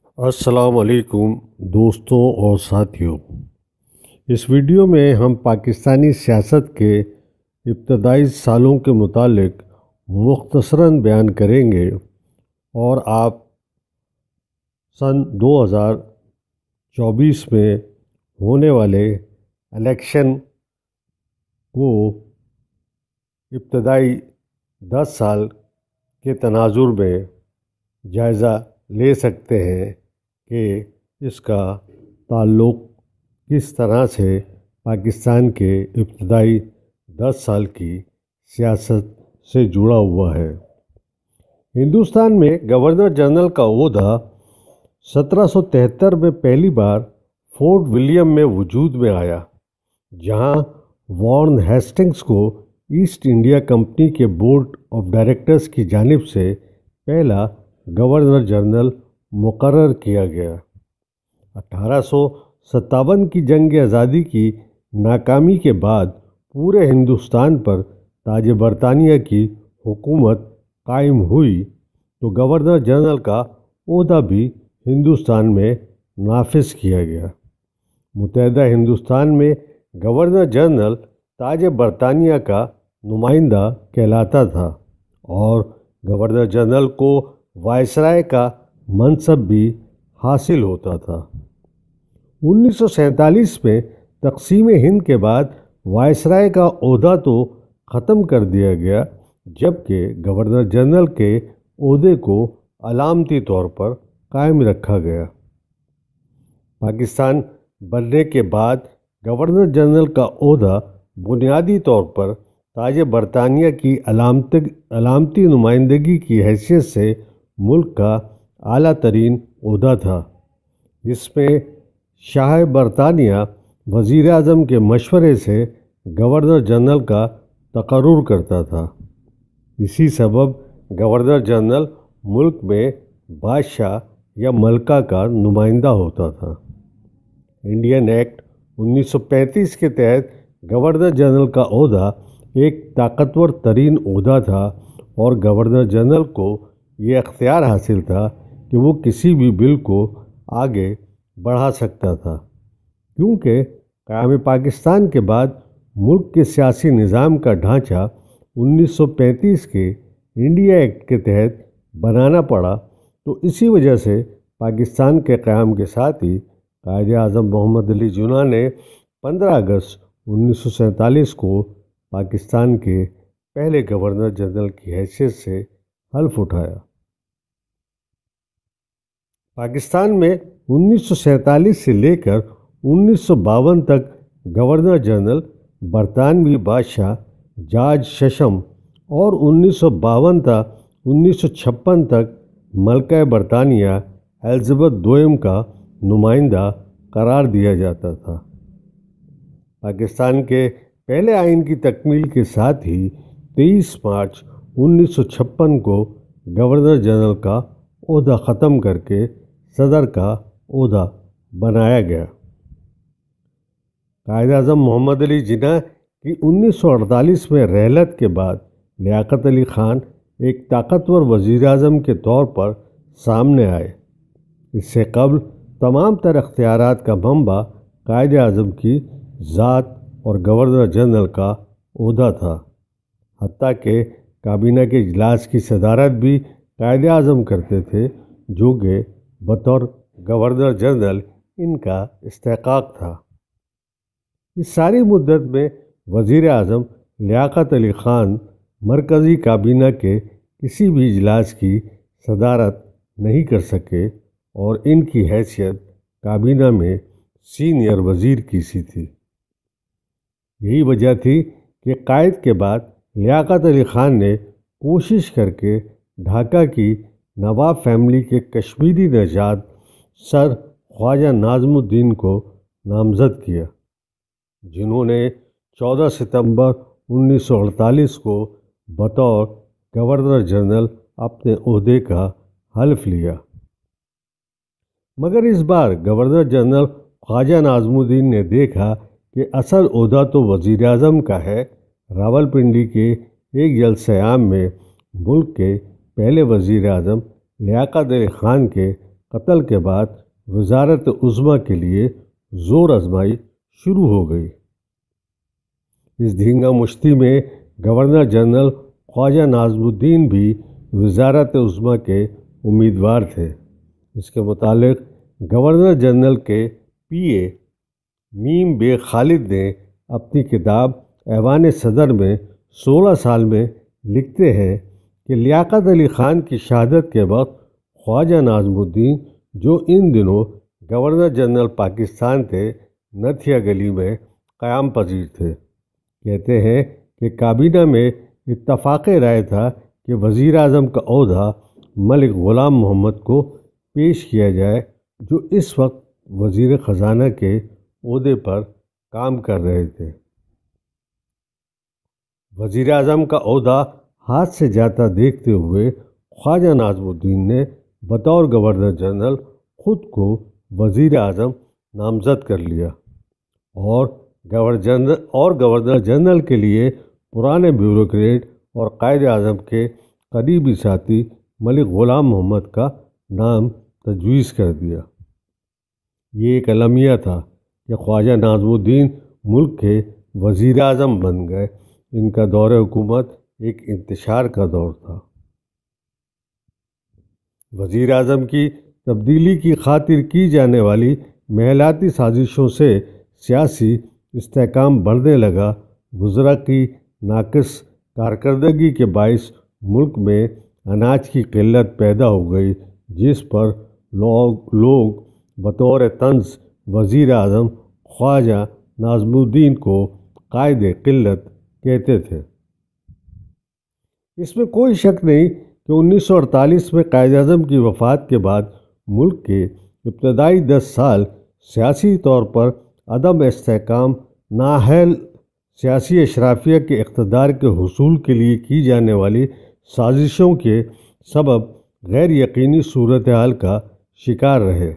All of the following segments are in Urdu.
السلام علیکم دوستوں اور ساتھیوں۔ اس ویڈیو میں ہم پاکستانی سیاست کے ابتدائی سالوں کے متعلق مختصراً بیان کریں گے اور آپ سن 2024 میں ہونے والے الیکشن کو ابتدائی 10 سال کے تناظر میں جائزہ لے سکتے ہیں کہ اس کا تعلق کس طرح سے پاکستان کے ابتدائی 10 سال کی سیاست سے جڑا ہوا ہے۔ ہندوستان میں گورنر جنرل کا عہدہ 1773 میں پہلی بار فورٹ ولیم میں وجود میں آیا، جہاں وارن ہیسٹنگز کو ایسٹ انڈیا کمپنی کے بورڈ آف ڈائریکٹرز کی جانب سے پہلا گورنر جنرل مقرر کیا گیا۔ 1857 کی جنگ آزادی کی ناکامی کے بعد پورے ہندوستان پر تاج برطانیہ کی حکومت قائم ہوئی تو گورنر جنرل کا عہدہ بھی ہندوستان میں نافذ کیا گیا۔ متحدہ ہندوستان میں گورنر جنرل تاج برطانیہ کا نمائندہ کہلاتا تھا اور گورنر جنرل کو وائسرائے کا منصب بھی حاصل ہوتا تھا۔ 1947 میں تقسیم ہند کے بعد وائسرائے کا عہدہ تو ختم کر دیا گیا، جبکہ گورنر جنرل کے عہدے کو علامتی طور پر قائم رکھا گیا۔ پاکستان بننے کے بعد گورنر جنرل کا عہدہ بنیادی طور پر تاج برطانیہ کی علامتی نمائندگی کی حیثیت سے ملک کا اعلیٰ ترین عہدہ تھا، جس میں شاہ برطانیہ وزیر اعظم کے مشورے سے گورنر جنرل کا تقرر کرتا تھا۔ اسی سبب گورنر جنرل ملک میں بادشاہ یا ملکہ کا نمائندہ ہوتا تھا۔ انڈین ایکٹ 1935 کے تحت گورنر جنرل کا عہدہ ایک طاقتور ترین عہدہ تھا اور گورنر جنرل کو یہ اختیار حاصل تھا کہ وہ کسی بھی بل کو آگے بڑھا سکتا تھا۔ کیونکہ قیام پاکستان کے بعد ملک کے سیاسی نظام کا ڈھانچہ 1935 کے انڈیا ایکٹ کے تحت بنانا پڑا، تو اسی وجہ سے پاکستان کے قیام کے ساتھ ہی قائد اعظم محمد علی جناح نے 15 اگست 1947 کو پاکستان کے پہلے گورنر جنرل کی حیثیت سے حلف اٹھایا۔ پاکستان میں 1947 سے لے کر 1952 تک گورنر جنرل برطانوی بادشاہ جارج ششم اور 1952 تا 1956 تک ملکہ برطانیہ الزبتھ دوئم کا نمائندہ قرار دیا جاتا تھا۔ پاکستان کے پہلے آئین کی تکمیل کے ساتھ ہی 23 مارچ 1956 کو گورنر جنرل کا عہدہ ختم کر کے صدر کا عہدہ بنایا گیا۔ قائد اعظم محمد علی جناح کی 1948 میں رحلت کے بعد لیاقت علی خان ایک طاقتور وزیر اعظم کے طور پر سامنے آئے۔ اس سے قبل تمام تر اختیارات کا منبع قائد اعظم کی ذات اور گورنر جنرل کا عہدہ تھا، حتیٰ کہ کابینہ کے اجلاس کی صدارت بھی قائد اعظم کرتے تھے، جو کہ بطور گورنر جنرل ان کا استحقاق تھا۔ اس ساری مدت میں وزیر اعظم لیاقت علی خان مرکزی کابینہ کے کسی بھی اجلاس کی صدارت نہیں کر سکے اور ان کی حیثیت کابینہ میں سینئر وزیر کی سی تھی۔ یہی وجہ تھی کہ قائد کے بعد لیاقت علی خان نے کوشش کر کے ڈھاکہ کی نواب فیملی کے کشمیری نژاد سر خواجہ ناظم الدین کو نامزد کیا، جنہوں نے 14 ستمبر 1948 کو بطور گورنر جنرل اپنے عہدے کا حلف لیا۔ مگر اس بار گورنر جنرل خواجہ ناظم الدین نے دیکھا کہ اصل عہدہ تو وزیر اعظم کا ہے۔ راولپنڈی کے ایک جلسہ عام میں ملک کے پہلے وزیر اعظم لیاقت علی خان کے قتل کے بعد وزارت عظمیٰ کے لیے زور آزمائی شروع ہو گئی۔ اس دھینگا مشتی میں گورنر جنرل خواجہ ناظم الدین بھی وزارت عظمیٰ کے امیدوار تھے۔ اس کے متعلق گورنر جنرل کے پی اے میم بے خالد نے اپنی کتاب ایوان صدر میں 16 سال میں لکھتے ہیں کہ لیاقت علی خان کی شہادت کے وقت خواجہ ناظم الدین، جو ان دنوں گورنر جنرل پاکستان تھے، نتھیا گلی میں قیام پذیر تھے۔ کہتے ہیں کہ کابینہ میں اتفاق رائے تھا کہ وزیر اعظم کا عہدہ ملک غلام محمد کو پیش کیا جائے، جو اس وقت وزیر خزانہ کے عہدے پر کام کر رہے تھے۔ وزیر اعظم کا عہدہ ہاتھ سے جاتا دیکھتے ہوئے خواجہ ناظم الدین نے بطور گورنر جنرل خود کو وزیر اعظم نامزد کر لیا اور گورنر جنرل کے لیے پرانے بیوروکریٹ اور قائد اعظم کے قریبی ساتھی ملک غلام محمد کا نام تجویز کر دیا۔ یہ ایک المیہ تھا کہ خواجہ ناظم الدین ملک کے وزیر اعظم بن گئے۔ ان کا دور حکومت ایک انتشار کا دور تھا۔ وزیر اعظم کی تبدیلی کی خاطر کی جانے والی محلاتی سازشوں سے سیاسی استحکام بڑھنے لگا۔ وزراء کی ناقص کارکردگی کے باعث ملک میں اناج کی قلت پیدا ہو گئی، جس پر لوگ بطور طنز وزیر اعظم خواجہ ناظم الدین کو قائد قلت کہتے تھے۔ اس میں کوئی شک نہیں کہ 1948 میں قائد اعظم کی وفات کے بعد ملک کے ابتدائی 10 سال سیاسی طور پر عدم استحکام، نااہل سیاسی اشرافیہ کے اقتدار کے حصول کے لیے کی جانے والی سازشوں کے سبب غیر یقینی صورتحال کا شکار رہے۔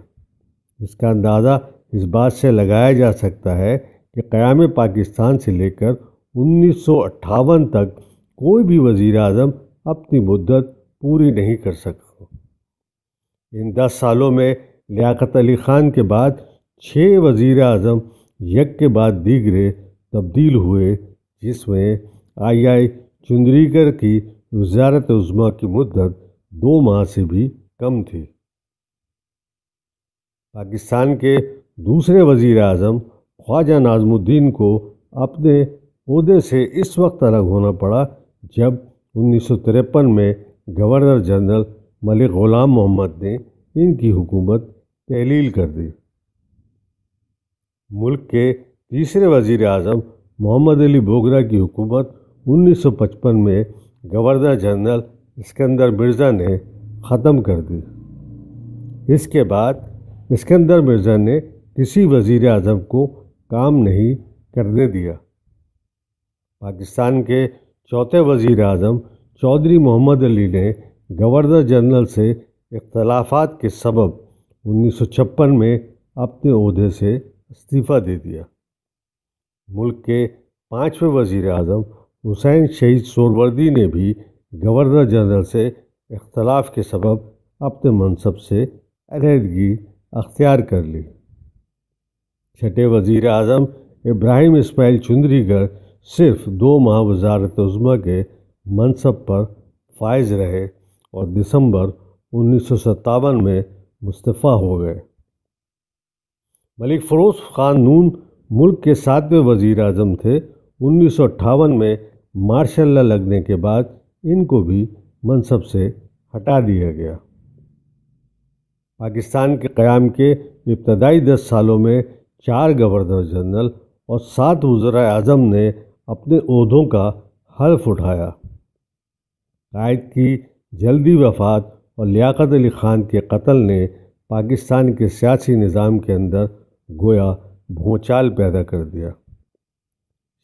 اس کا اندازہ اس بات سے لگایا جا سکتا ہے کہ قیام پاکستان سے لے کر 1958 تک کوئی بھی وزیر اعظم اپنی مدت پوری نہیں کر سکا۔ ان 10 سالوں میں لیاقت علی خان کے بعد 6 وزیر اعظم یک کے بعد دیگرے تبدیل ہوئے، جس میں آئی چندریکر کی وزارت عظمیٰ کی مدت 2 ماہ سے بھی کم تھی۔ پاکستان کے دوسرے وزیر اعظم خواجہ ناظم الدین کو اپنے عہدے سے اس وقت الگ ہونا پڑا جب 1953 میں گورنر جنرل ملک غلام محمد نے ان کی حکومت تحلیل کر دی۔ ملک کے تیسرے وزیر اعظم محمد علی بوگرا کی حکومت 1955 میں گورنر جنرل اسکندر مرزا نے ختم کر دی۔ اس کے بعد اسکندر مرزا نے کسی وزیر اعظم کو کام نہیں کرنے دیا۔ پاکستان کے چوتھے وزیر اعظم چودھری محمد علی نے گورنر جنرل سے اختلافات کے سبب 1956 میں اپنے عہدے سے استعفیٰ دے دیا۔ ملک کے 5ویں وزیر اعظم حسین شہید سہروردی نے بھی گورنر جنرل سے اختلاف کے سبب اپنے منصب سے علیحدگی اختیار کر لی۔ چھٹے وزیر اعظم ابراہیم اسماعیل چندریکر صرف 2 ماہ وزارت عظمیٰ کے منصب پر فائز رہے اور دسمبر 1957 میں مستعفی ہو گئے۔ ملک فیروز خان نون ملک کے 7ویں وزیر اعظم تھے۔ 1958 میں مارشل لا لگنے کے بعد ان کو بھی منصب سے ہٹا دیا گیا۔ پاکستان کے قیام کے ابتدائی 10 سالوں میں 4 گورنر جنرل اور 7 وزرائے اعظم نے اپنے عہدوں کا حلف اٹھایا۔ قائد کی جلدی وفات اور لیاقت علی خان کے قتل نے پاکستان کے سیاسی نظام کے اندر گویا بھونچال پیدا کر دیا۔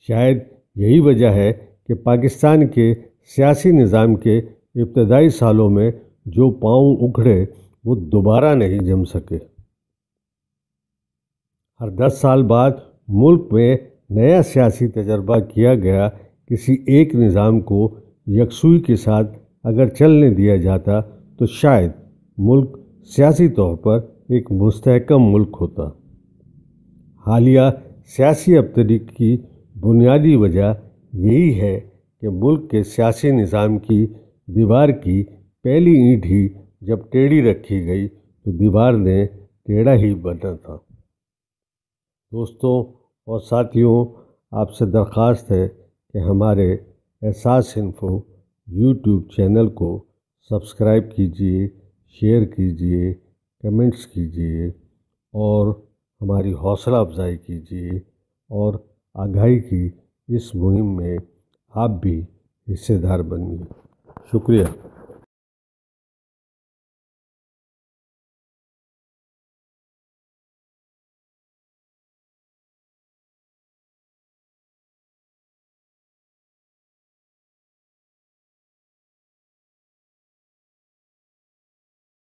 شاید یہی وجہ ہے کہ پاکستان کے سیاسی نظام کے ابتدائی سالوں میں جو پاؤں اکھڑے وہ دوبارہ نہیں جم سکے۔ ہر 10 سال بعد ملک میں نیا سیاسی تجربہ کیا گیا۔ کسی ایک نظام کو یکسوئی کے ساتھ اگر چلنے دیا جاتا تو شاید ملک سیاسی طور پر ایک مستحکم ملک ہوتا۔ حالیہ سیاسی ابتری کی بنیادی وجہ یہی ہے کہ ملک کے سیاسی نظام کی دیوار کی پہلی اینٹ ہی جب ٹیڑھی رکھی گئی تو دیوار نے ٹیڑھا ہی بننا تھا۔ دوستوں اور ساتھیوں، آپ سے درخواست ہے کہ ہمارے احساس انفو یوٹیوب چینل کو سبسکرائب کیجیے، شیئر کیجیے، کمنٹس کیجیے اور ہماری حوصلہ افزائی کیجیے، اور آگاہی کی اس مہم میں آپ بھی حصے دار بنیے۔ شکریہ۔